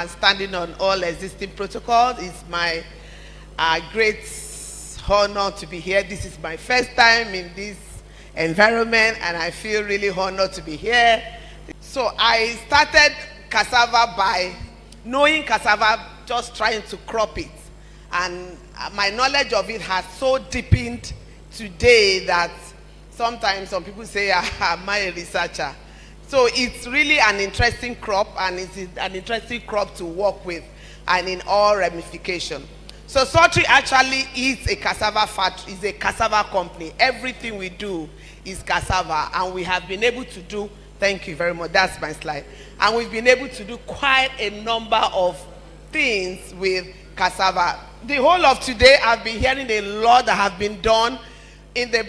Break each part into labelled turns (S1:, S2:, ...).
S1: standing on all existing protocols. It's my great honor to be here. This is my first time in this environment, and I feel really honored to be here. So I started cassava by knowing cassava, just trying to crop it. And my knowledge of it has so deepened today that sometimes some people say, am I a researcher? So it's really an interesting crop, and it's an interesting crop to work with, and in all ramifications. So Psaltry actually is a cassava factory, is a cassava company. Everything we do is cassava, and we have been able to do, thank you very much, that's my slide. And we've been able to do quite a number of things with cassava. The whole of today, I've been hearing a lot that have been done in the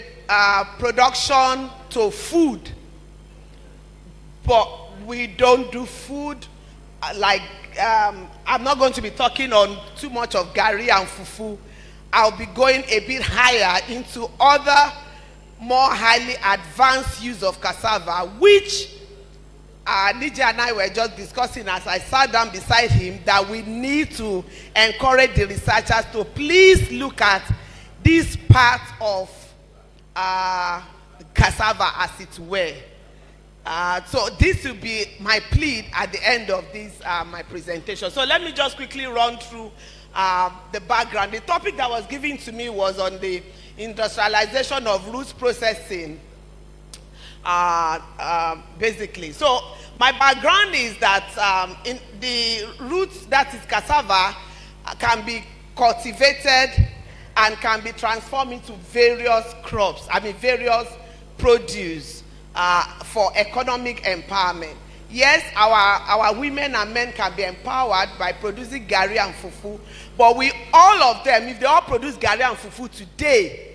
S1: production to food. But we don't do food like, I'm not going to be talking on too much of gari and fufu. I'll be going a bit higher into other more highly advanced use of cassava, which Nije and I were just discussing as I sat down beside him, that we need to encourage the researchers to please look at this part of cassava, as it were. So this will be my plea at the end of this my presentation. So let me just quickly run through the background. The topic that was given to me was on the industrialization of roots processing, basically. So my background is that in the roots, that is cassava, can be cultivated and can be transformed into various crops, various produce for economic empowerment. Yes, our women and men can be empowered by producing gari and fufu, but all of them, if they all produce gari and fufu today,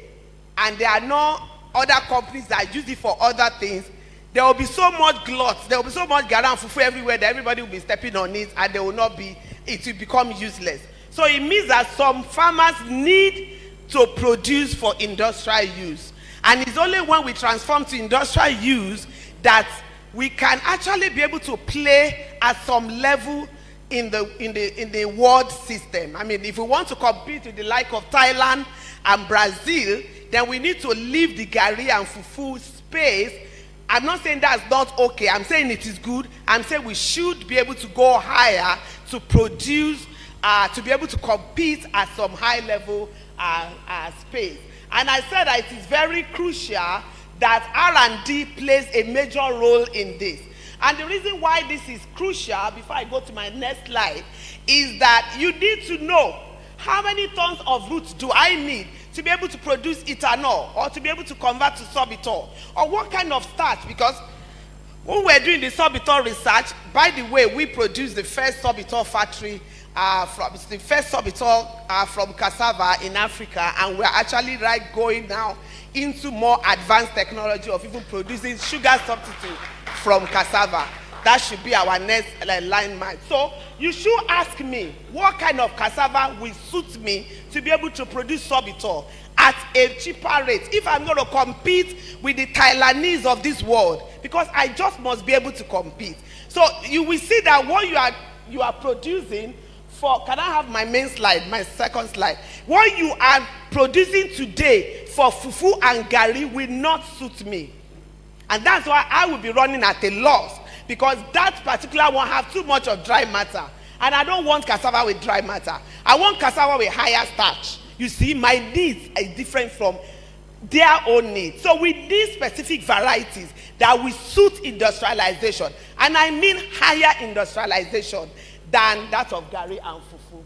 S1: and there are no other companies that use it for other things, there will be so much glut, there will be so much gari and fufu everywhere that everybody will be stepping on it, and it will become useless. So it means that some farmers need to produce for industrial use. And it's only when we transform to industrial use that we can actually be able to play at some level in the world system. If we want to compete with the like of Thailand and Brazil, then we need to leave the gari and fufu space. I'm not saying that's not okay. I'm saying it is good. I'm saying we should be able to go higher to produce, to be able to compete at some high level space. And I said that it is very crucial that R&D plays a major role in this. And the reason why this is crucial, before I go to my next slide, is that you need to know how many tons of roots do I need to be able to produce ethanol, or to be able to convert to sorbitol, or what kind of starch. Because when we're doing the sorbitol research, by the way, we produced the first sorbitol factory from cassava in Africa, and we're actually going now into more advanced technology of even producing sugar substitute from cassava. That should be our next line mark. So you should ask me, what kind of cassava will suit me to be able to produce sorbitol at a cheaper rate if I'm going to compete with the Thailandese of this world, because I just must be able to compete. So you will see that what you are producing for, can I have my main slide, my second slide? What you are producing today for fufu and gari will not suit me. And that's why I will be running at a loss, because that particular one has too much of dry matter. And I don't want cassava with dry matter. I want cassava with higher starch. You see, my needs are different from their own needs. So we need specific varieties that will suit industrialization. And I mean higher industrialization than that of gari and fufu.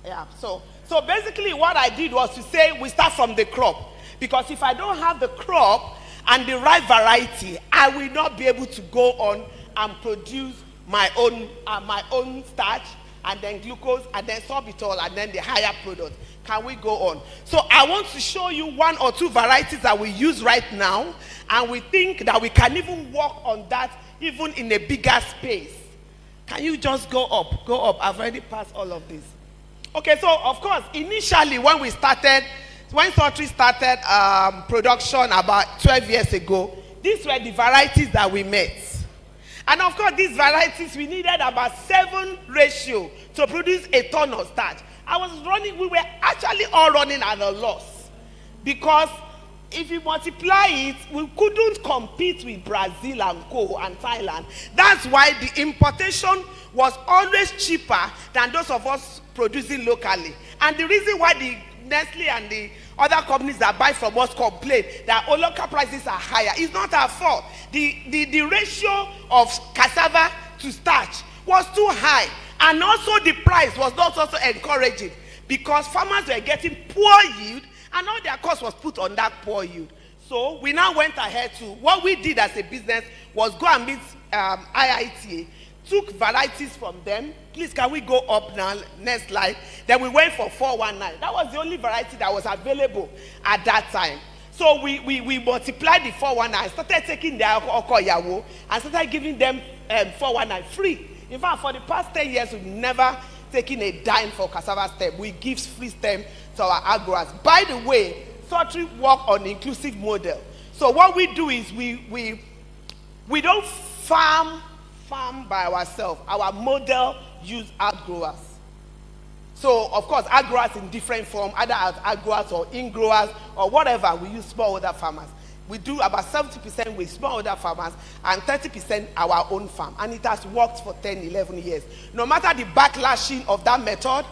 S1: Yeah, so basically what I did was to say we start from the crop. Because if I don't have the crop and the right variety, I will not be able to go on and produce my own starch, and then glucose, and then sorbitol, and then the higher product. Can we go on? So I want to show you one or two varieties that we use right now, and we think that we can even work on that even in a bigger space. Can you just go up? Go up. I've already passed all of this. Okay, so of course, initially when Psaltry started production about 12 years ago, these were the varieties that we met. And of course, these varieties, we needed about 7 ratio to produce a ton of starch. We were actually all running at a loss, because if you multiply it, we couldn't compete with Brazil and Co and Thailand. That's why the importation was always cheaper than those of us producing locally. And the reason why the Nestle and the other companies that buy from us complain that our local prices are higher, it's not our fault. The ratio of cassava to starch was too high, and also the price was not also encouraging, because farmers were getting poor yield, and all their cost was put on that poor yield. So we now went ahead to, what we did as a business was go and meet IITA, took varieties from them. Please, can we go up now, next slide? Then we went for 419. That was the only variety that was available at that time. So we multiplied the 419, started taking their okoyawo and started giving them 419 free. In fact, for the past 10 years, we've never taken a dime for cassava stem. We give free stem to our agrowers. By the way, Psaltry work on inclusive model. So what we do is we don't farm by ourselves. Our model use outgrowers. So of course, outgrowers in different form, either as outgrowers or in-growers or whatever. We use smallholder farmers. We do about 70% with smallholder farmers and 30% our own farm. And it has worked for 10, 11 years. No matter the backlashing of that method,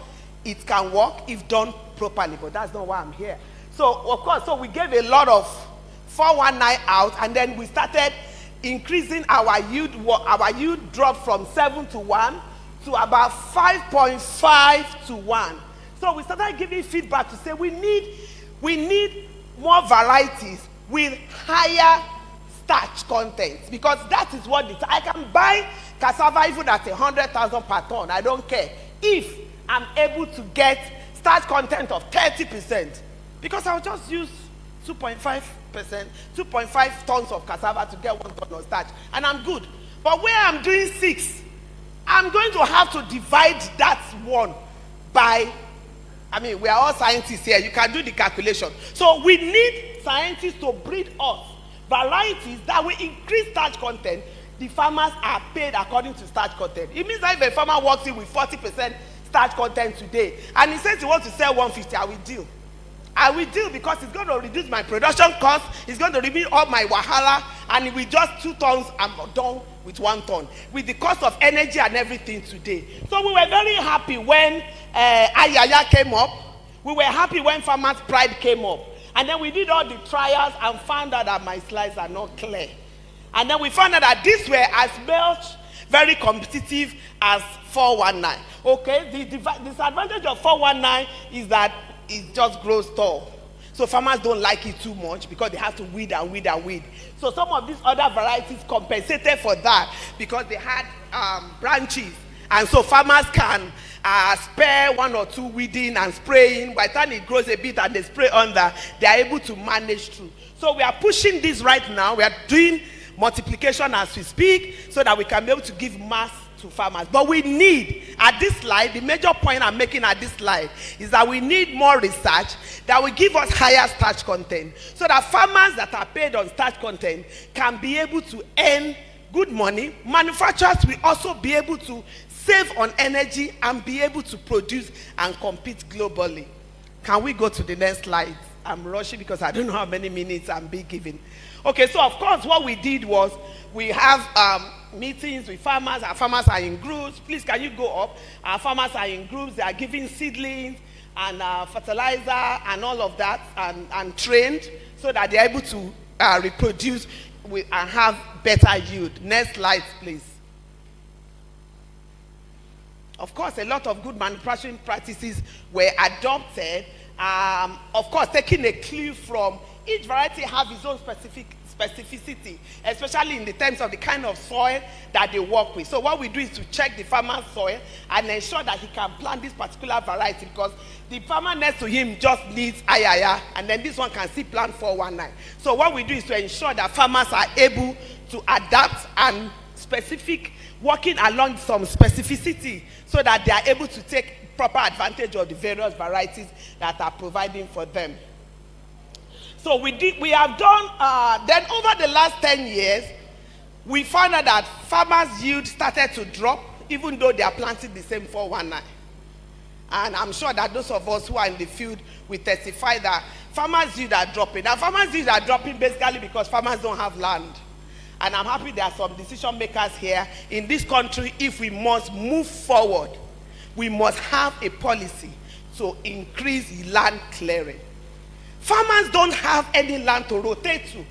S1: it can work if done properly. But that's not why I'm here. So of course, so we gave a lot of 419 out, and then we started increasing our yield. Our yield dropped from 7 to 1 to about 5.5 to 1. So we started giving feedback to say we need more varieties with higher starch content, because that is what I can buy cassava even at 100,000 per ton. I don't care if I'm able to get starch content of 30%, because I'll just use 2.5 tons of cassava to get 1 ton of starch, and I'm good. But where I'm doing 6, I'm going to have to divide that one by, I mean, we are all scientists here. You can do the calculation. So we need scientists to breed us varieties that will increase starch content. The farmers are paid according to starch content. It means that if a farmer walks in with 40% starch content today, and he says he wants to sell 150, I will deal. I will deal, because it's going to reduce my production cost, it's going to reduce all my wahala, and with just 2 tons, I'm done with 1 ton. With the cost of energy and everything today. So we were very happy when Ayaya came up. We were happy when Farmers Pride came up. And then we did all the trials and found out that my slides are not clear. And then we found out that these were as much very competitive as 419. Okay, the disadvantage of 419 is that it just grows tall. So farmers don't like it too much because they have to weed and weed and weed. So some of these other varieties compensated for that because they had branches. And so farmers can spare 1 or 2 weeding and spraying. By the time it grows a bit and they spray under, they are able to manage through. So we are pushing this right now. We are doing multiplication as we speak so that we can be able to give mass to farmers. But we need, at this slide, the major point I'm making at this slide is that we need more research that will give us higher starch content so that farmers that are paid on starch content can be able to earn good money. Manufacturers will also be able to save on energy and be able to produce and compete globally. Can we go to the next slide? I'm rushing because I don't know how many minutes I'm being given. Okay, so of course what we did was we have meetings with farmers. Our farmers are in groups. Please, can you go up? Our farmers are in groups. They are giving seedlings and fertilizer and all of that and trained so that they're able to reproduce and have better yield. Next slide, please. Of course, a lot of good manufacturing practices were adopted. Of course, taking a clue from each variety have its own specificity, especially in the terms of the kind of soil that they work with. So what we do is to check the farmer's soil and ensure that he can plant this particular variety, because the farmer next to him just needs ayaya, and then this one can still plant 419. So what we do is to ensure that farmers are able to adapt and working along some specificity so that they are able to take proper advantage of the various varieties that are providing for them. So we have done, then over the last 10 years, we found out that farmers' yield started to drop, even though they are planting the same 419. And I'm sure that those of us who are in the field will testify that farmers' yield are dropping. Now, farmers' yield are dropping basically because farmers don't have land. And I'm happy there are some decision makers here in this country. If we must move forward, we must have a policy to increase land clearing. Farmers don't have any land to rotate to.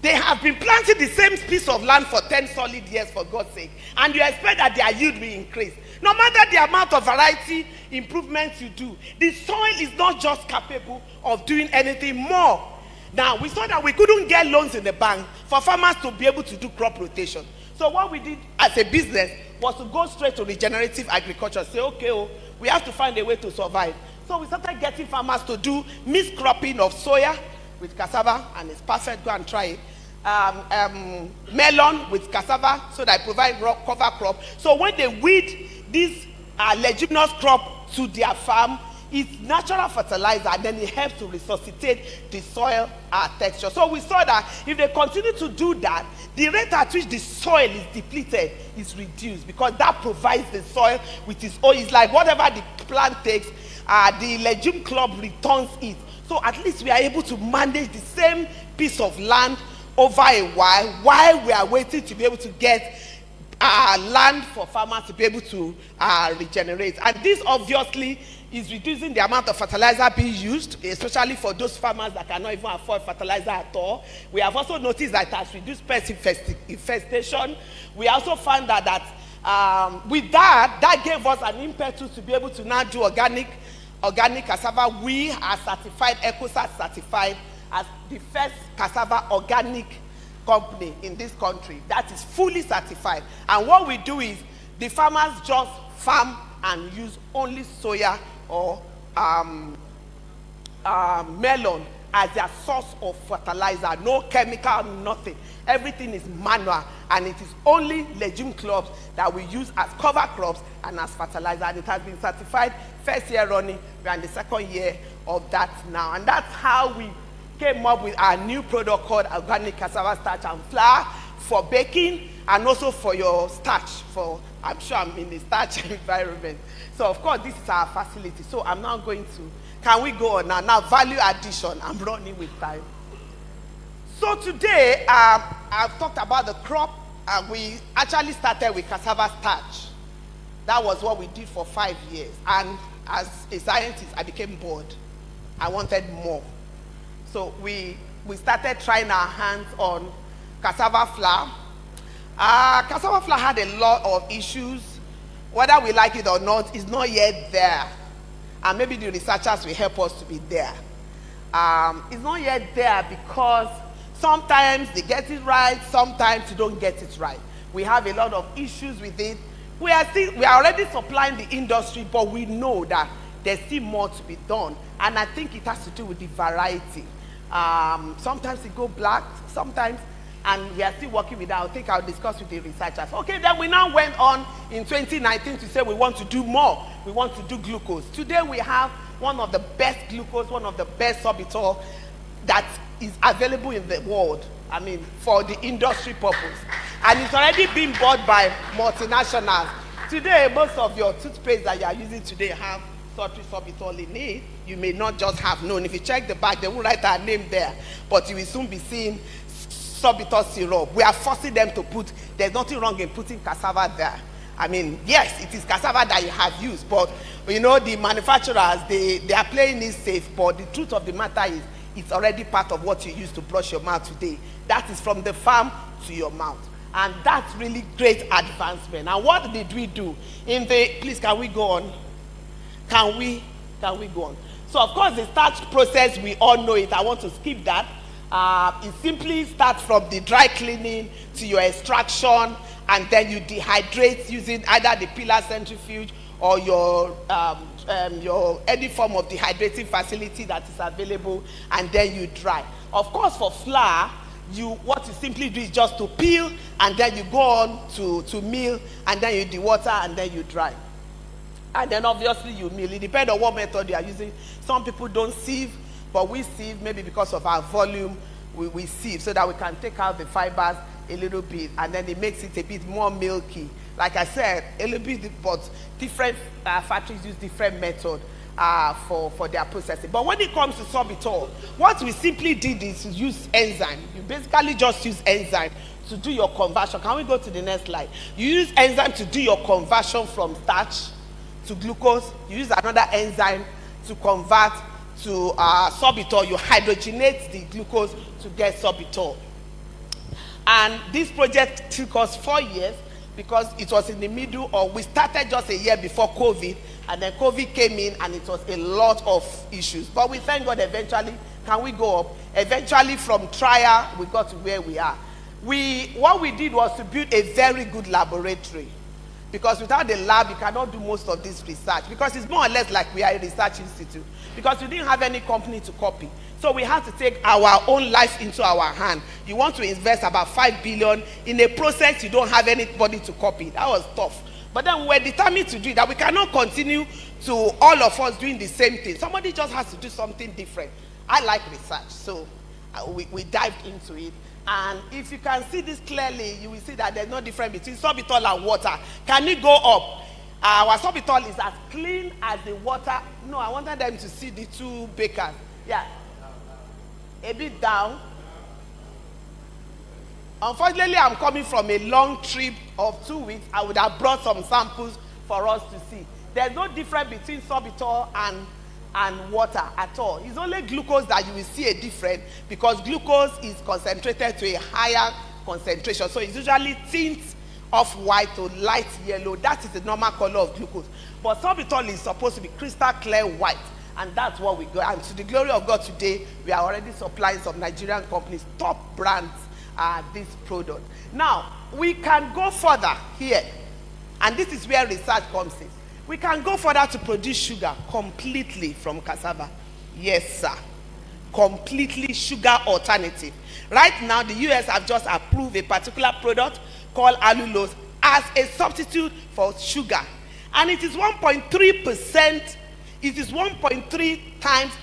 S1: They have been planting the same piece of land for 10 solid years, for God's sake. And you expect that their yield will increase. No matter the amount of variety improvements you do, the soil is not just capable of doing anything more. Now, we saw that we couldn't get loans in the bank for farmers to be able to do crop rotation. So what we did as a business was to go straight to regenerative agriculture. Say, okay, we have to find a way to survive. So we started getting farmers to do mixed cropping of soya with cassava, and it's perfect, go and try it. Melon with cassava, so that I provide cover crop. So when they weed this leguminous crop to their farm, it's natural fertilizer, and then it helps to resuscitate the soil texture. So we saw that if they continue to do that, the rate at which the soil is depleted is reduced, because that provides the soil with its own. It's like whatever the plant takes, the legume club returns it. So at least we are able to manage the same piece of land over a while we are waiting to be able to get land for farmers to be able to regenerate. And this obviously is reducing the amount of fertilizer being used, especially for those farmers that cannot even afford fertilizer at all. We have also noticed that it has reduced pest infestation. We also found that with that gave us an impetus to be able to now do organic cassava. We are certified, EcoCert certified, as the first cassava organic company in this country that is fully certified. And what we do is the farmers just farm and use only soya or melon as their source of fertilizer. No chemical, nothing. Everything is manual, and it is only legume crops that we use as cover crops and as fertilizer. And it has been certified first year running. We are in the second year of that now. And that's how we came up with our new product called organic cassava starch and flour for baking, and also for your starch. For, I'm sure I'm in the starch environment. So of course this is our facility. So I'm now going to, can we go on now? Now value addition. I'm running with time. So today I've talked about the crop. We actually started with cassava starch. That was what we did for 5 years. And as a scientist, I became bored. I wanted more. So we started trying our hands on cassava flour. Cassava flour had a lot of issues. Whether we like it or not, it's not yet there. And maybe the researchers will help us to be there. It's not yet there because sometimes they get it right, sometimes they don't get it right. We have a lot of issues with it. We are already supplying the industry, but we know that there's still more to be done. And I think it has to do with the variety. Sometimes it goes black, sometimes, and we are still working with that. I think I'll discuss with the researchers. Okay, then we now went on in 2019 to say we want to do more. We want to do glucose. Today we have one of the best glucose, one of the best sorbitol that is available in the world. I mean, for the industry purpose. And it's already been bought by multinationals. Today, most of your toothpaste that you are using today have Psaltry sorbitol in it. You may not just have known. If you check the back, they won't write our name there. But you will soon be seeing sorbitol syrup. We are forcing them to put, there's nothing wrong in putting cassava there. I mean, yes, it is cassava that you have used, but you know, the manufacturers, they are playing it safe. But the truth of the matter is, it's already part of what you use to brush your mouth today. That is from the farm to your mouth. And that's really great advancement. And what did we do? Please, can we go on? Can we go on? So of course the starch process, we all know it. I want to skip that. It simply starts from the dry cleaning to your extraction, and then you dehydrate using either the pillar centrifuge or your any form of dehydrating facility that is available, and then you dry. Of course, for flour, what you simply do is just to peel, and then you go on to mill, and then you dewater, and then you dry. And then obviously you mill. It depends on what method you are using. Some people don't sieve, but we sieve maybe because of our volume. we sieve so that we can take out the fibers a little bit, and then it makes it a bit more milky. Like I said, a little bit, but different factories use different method for their processing. But when it comes to sorbitol, what we simply did is to use enzyme. You basically just use enzyme to do your conversion. Can we go to the next slide? You use enzyme to do your conversion from starch to glucose. You use another enzyme to convert to sorbitol. You hydrogenate the glucose to get sorbitol. And this project took us 4 years because it was in the middle, or we started just a year before COVID, and then COVID came in and it was a lot of issues. But we thank God eventually, can we go up? Eventually from trial, we got to where we are. What we did was to build a very good laboratory, because without the lab, you cannot do most of this research, because it's more or less like we are a research institute, because we didn't have any company to copy. So we had to take our own life into our hand. You want to invest about 5 billion in a process you don't have anybody to copy. That was tough. But then we're determined to do it, that we cannot continue to all of us doing the same thing. Somebody just has to do something different. I like research, so we dived into it. And if you can see this clearly, you will see that there's no difference between sorbitol and water. Can it go up? Our sorbitol is as clean as the water. No, I wanted them to see the two bakers. Yeah. A bit down. Unfortunately, I'm coming from a long trip of 2 weeks. I would have brought some samples for us to see. There's no difference between sorbitol and water at all. It's only glucose that you will see a difference, because glucose is concentrated to a higher concentration. So it's usually tints of white or light yellow. That is the normal color of glucose. But sorbitol is supposed to be crystal clear white. And that's what we go. And to the glory of God, today, we are already supplying some Nigerian companies, top brands, this product. Now, we can go further here. And this is where research comes in. We can go further to produce sugar completely from cassava. Yes, sir. Completely sugar alternative. Right now, the US have just approved a particular product called allulose as a substitute for sugar. And it is 1.3%. It is 1.3 times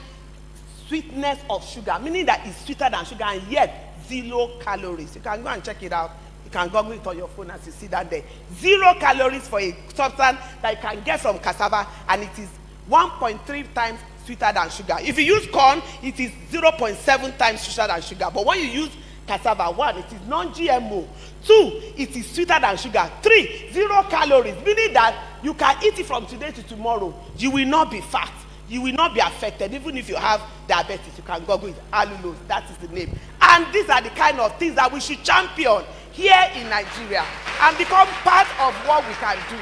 S1: sweetness of sugar, meaning that it's sweeter than sugar, and yet 0 calories. You can go and check it out. You can Google it on your phone as you see that there. 0 calories for a substance that you can get from cassava, and it is 1.3 times sweeter than sugar. If you use corn, it is 0.7 times sweeter than sugar. But when you use cassava, 1, it is non-GMO. 2, it is sweeter than sugar. 3, 0 calories, meaning that you can eat it from today to tomorrow. You will not be fat. You will not be affected. Even if you have diabetes, you can Google it. Allulose, that is the name. And these are the kind of things that we should champion here in Nigeria and become part of what we can do.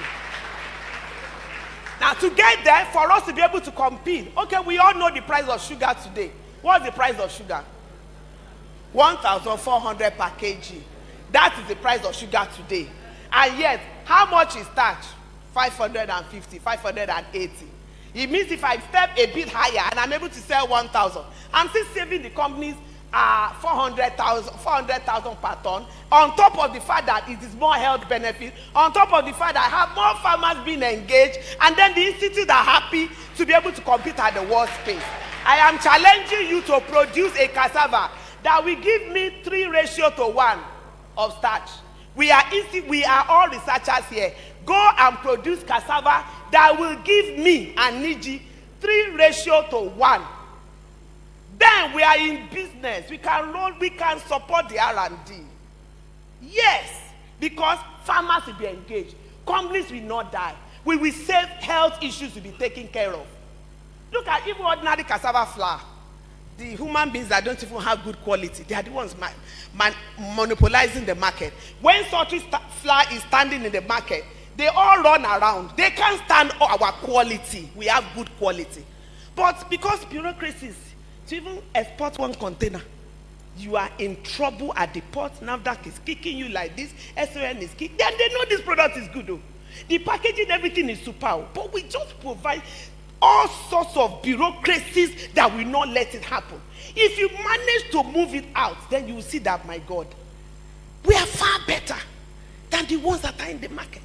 S1: Now, to get there, for us to be able to compete, okay, we all know the price of sugar today. What's the price of sugar? 1,400 per kg. That is the price of sugar today. And yet, how much is starch? 550, 580. It means if I step a bit higher and I'm able to sell 1,000, I'm still saving the companies 400,000 per ton, on top of the fact that it is more health benefit, on top of the fact that I have more farmers being engaged, and then the institutes are happy to be able to compete at the world space. I am challenging you to produce a cassava that will give me 3:1 of starch. We are all researchers here. Go and produce cassava that will give me and Niji 3:1. Then we are in business. We can support the R&D. Yes, because farmers will be engaged. Companies will not die. We will save health issues to be taken care of. Look at even ordinary cassava flour. The human beings that don't even have good quality, they are the ones monopolizing the market. When Psaltry flour is standing in the market, they all run around. They can't stand our quality. We have good quality. But because bureaucracies, to even export one container, you are in trouble at the port. NAFDAC is kicking you like this. SON is kicking. Then they know this product is good. Though. The packaging, everything is super. But we just provide all sorts of bureaucracies that will not let it happen. If you manage to move it out, then you will see that, my God, we are far better than the ones that are in the market.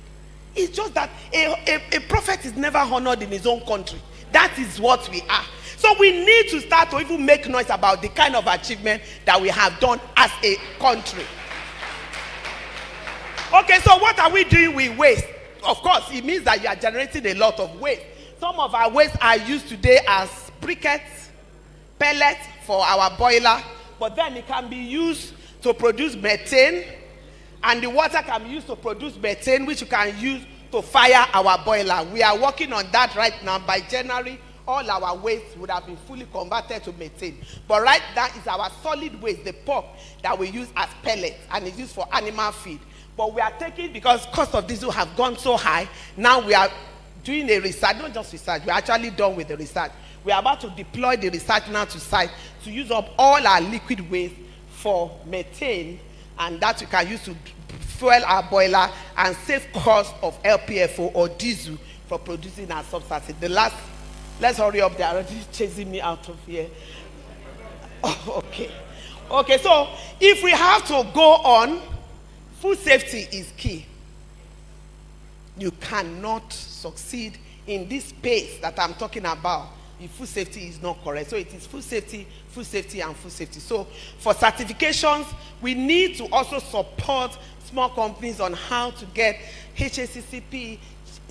S1: It's just that a prophet is never honored in his own country. That is what we are. So we need to start to even make noise about the kind of achievement that we have done as a country. Okay, so what are we doing with waste? Of course, it means that you are generating a lot of waste. Some of our waste are used today as briquettes, pellets for our boiler, but then it can be used to produce methane, and the water can be used to produce methane, which you can use to fire our boiler. We are working on that right now. By January, all our waste would have been fully converted to methane. But right now is our solid waste, the pork that we use as pellets, and it's used for animal feed. But we are taking, because cost of diesel have gone so high, now we are doing a research, not just research, we're actually done with the research. We are about to deploy the research now to site to use up all our liquid waste for methane, and that we can use to fuel our boiler and save cost of LPFO or diesel for producing our substance. The last, let's hurry up, they're already chasing me out of here. Oh, okay, so if we have to go on, food safety is key. You cannot succeed in this space that I'm talking about if food safety is not correct. So it is food safety, and food safety. So for certifications, we need to also support small companies on how to get HACCP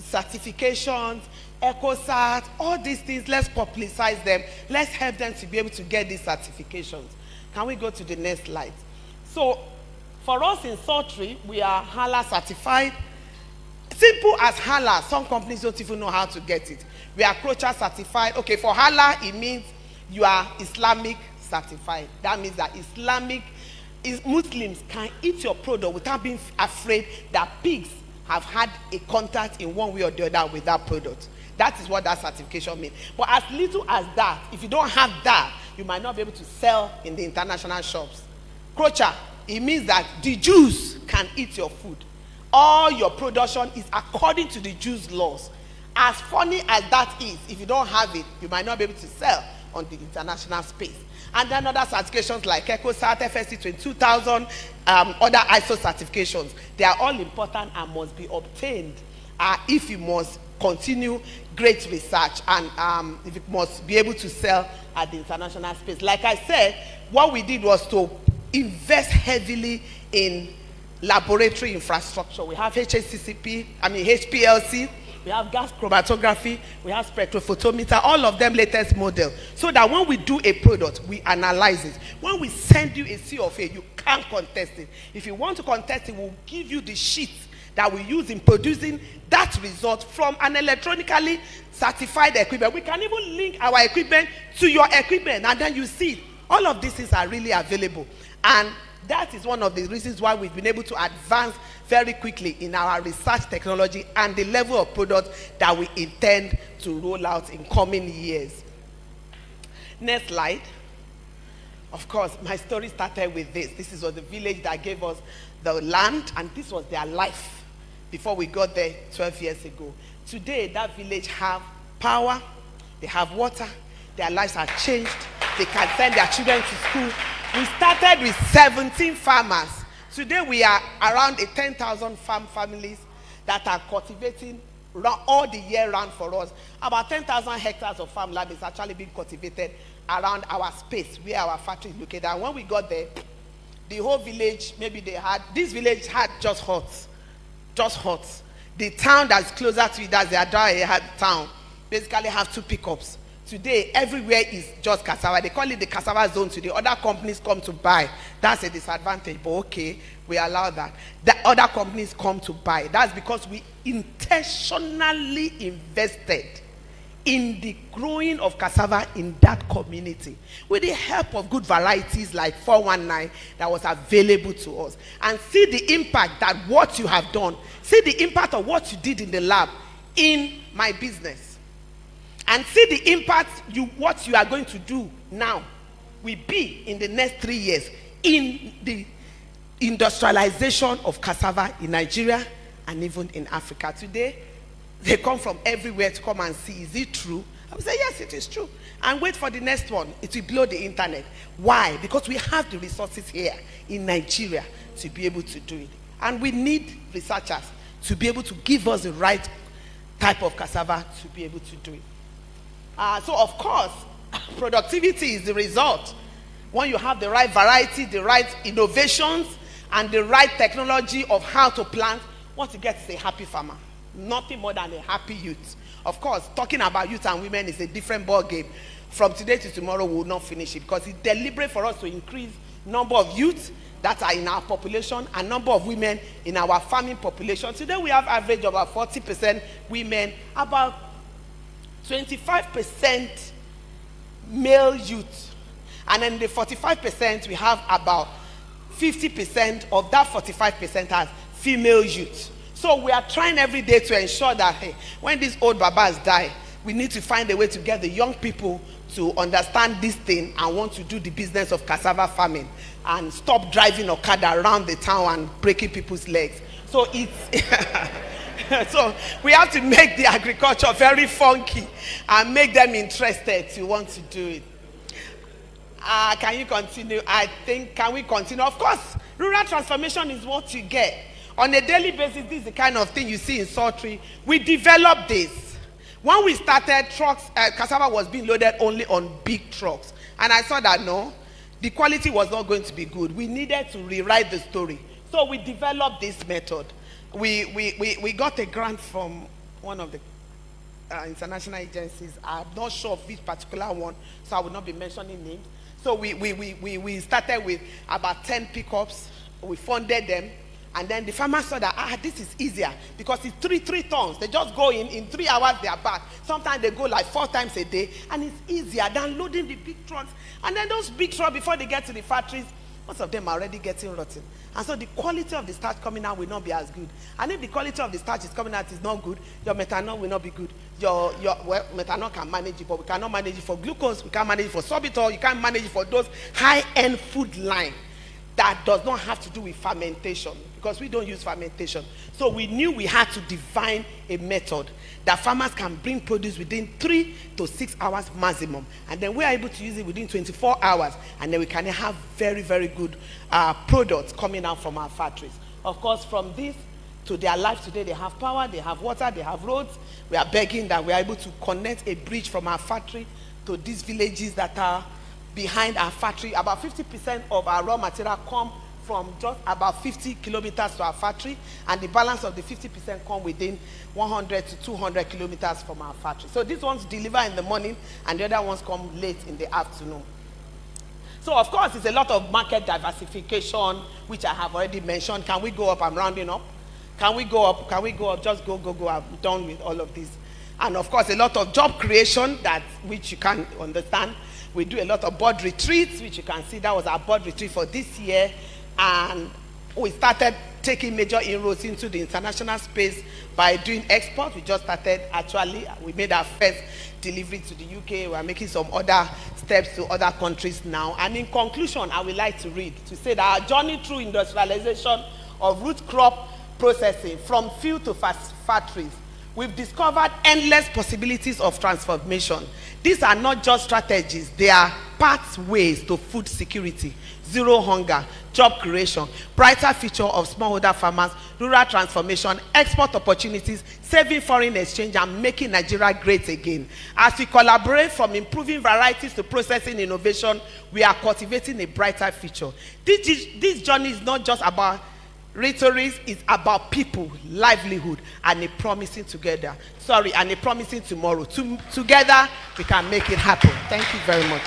S1: certifications, EcoCert, all these things. Let's publicize them. Let's help them to be able to get these certifications. Can we go to the next slide? So for us in Psaltry, we are HALA certified. Simple as HALA, some companies don't even know how to get it. We are Crocha certified. Okay, for HALA, it means you are Islamic certified. That means that Muslims can eat your product without being afraid that pigs have had a contact in one way or the other with that product. That is what that certification means. But as little as that, if you don't have that, you might not be able to sell in the international shops. Crocha, it means that the Jews can eat your food. All your production is according to the Jews' laws. As funny as that is, if you don't have it, you might not be able to sell on the international space. And then other certifications like EcoCert, FSC 22000, other ISO certifications, they are all important and must be obtained if you must continue great research and if you must be able to sell at the international space. Like I said, what we did was to invest heavily in laboratory infrastructure. We have HPLC, we have gas chromatography, we have spectrophotometer, all of them latest model. So that when we do a product, we analyze it. When we send you a COFA, you can't contest it. If you want to contest it, we'll give you the sheets that we use in producing that result from an electronically certified equipment. We can even link our equipment to your equipment, and then you see all of these things are really available. And that is one of the reasons why we've been able to advance very quickly in our research technology and the level of products that we intend to roll out in coming years. Next slide. Of course, my story started with this. This was the village that gave us the land, and this was their life before we got there 12 years ago. Today, that village have power, they have water, their lives are changed, they can send their children to school. We started with 17 farmers. Today we are around 10,000 farm families that are cultivating all the year round for us. About 10,000 hectares of farmland is actually being cultivated around our space where our factory is located. And when we got there, the whole village, this village had just huts. The town that's closer to it, that's the Adar town, basically have 2 pickups. Today, everywhere is just cassava. They call it the cassava zone today. Other companies come to buy. That's a disadvantage, but okay, we allow that. The other companies come to buy. That's because we intentionally invested in the growing of cassava in that community with the help of good varieties like 419 that was available to us. And see the impact that what you have done. See the impact of what you did in the lab in my business. And see the impact what you are going to do now will be in the next 3 years in the industrialization of cassava in Nigeria and even in Africa. Today, they come from everywhere to come and see, is it true? I will say, yes, it is true. And wait for the next one. It will blow the internet. Why? Because we have the resources here in Nigeria to be able to do it. And we need researchers to be able to give us the right type of cassava to be able to do it. So of course, productivity is the result. When you have the right variety, the right innovations, and the right technology of how to plant, what you get is a happy farmer. Nothing more than a happy youth. Of course, talking about youth and women is a different ball game. From today to tomorrow, we will not finish it because it's deliberate for us to increase number of youth that are in our population and number of women in our farming population. Today we have average of about 40% women, about 25% male youth, and then the 45% we have about 50% of that 45% as female youth. So we are trying every day to ensure that, hey, when these old babas die, we need to find a way to get the young people to understand this thing and want to do the business of cassava farming and stop driving Okada around the town and breaking people's legs. So it's so we have to make the agriculture very funky and make them interested to want to do it. Can you continue? I think, can we continue? Of course, rural transformation is what you get. On a daily basis, this is the kind of thing you see in Psaltry. We developed this. When we started, trucks, cassava was being loaded only on big trucks. And I saw that, no, the quality was not going to be good. We needed to rewrite the story. So we developed this method. We got a grant from one of the international agencies. I'm not sure of which particular one, so I will not be mentioning names. So we started with about 10 pickups. We funded them. And then the farmers saw that, this is easier because it's three tons. They just go in 3 hours, they are back. Sometimes they go like 4 times a day, and it's easier than loading the big trucks. And then those big trucks, before they get to the factories, most of them are already getting rotten. And so the quality of the starch coming out will not be as good. And if the quality of the starch is coming out is not good, your methanol will not be good. Well, methanol can manage it, but we cannot manage it for glucose, we can't manage it for sorbitol, you can't manage it for those high-end food line that does not have to do with fermentation, because we don't use fermentation. So we knew we had to define a method that farmers can bring produce within 3 to 6 hours maximum, and then we are able to use it within 24 hours, and then we can have very, very good products coming out from our factories. Of course, from this to their life today, they have power, they have water, they have roads. We are begging that we are able to connect a bridge from our factory to these villages that are behind our factory. About 50% of our raw material come from just about 50 kilometers to our factory, and the balance of the 50% come within 100 to 200 kilometers from our factory. So these ones deliver in the morning, and the other ones come late in the afternoon. So of course, it's a lot of market diversification, which I have already mentioned. Can we go up? I'm rounding up. Can we go up? Can we go up? Just go. I'm done with all of this. And of course, a lot of job creation, which you can understand. We do a lot of board retreats, which you can see. That was our board retreat for this year. And we started taking major inroads into the international space by doing export. We just started, actually. We made our first delivery to the UK. We are making some other steps to other countries now. And in conclusion, I would like to read, to say that our journey through industrialization of root crop processing from field to factories, we've discovered endless possibilities of transformation. These are not just strategies, they are pathways to food security, zero hunger, job creation, brighter future of smallholder farmers, rural transformation, export opportunities, saving foreign exchange, and making Nigeria great again. As we collaborate from improving varieties to processing innovation, we are cultivating a brighter future. This journey is not just about rhetoric, is about people, livelihood, and a promising tomorrow. Together, we can make it happen. Thank you very much.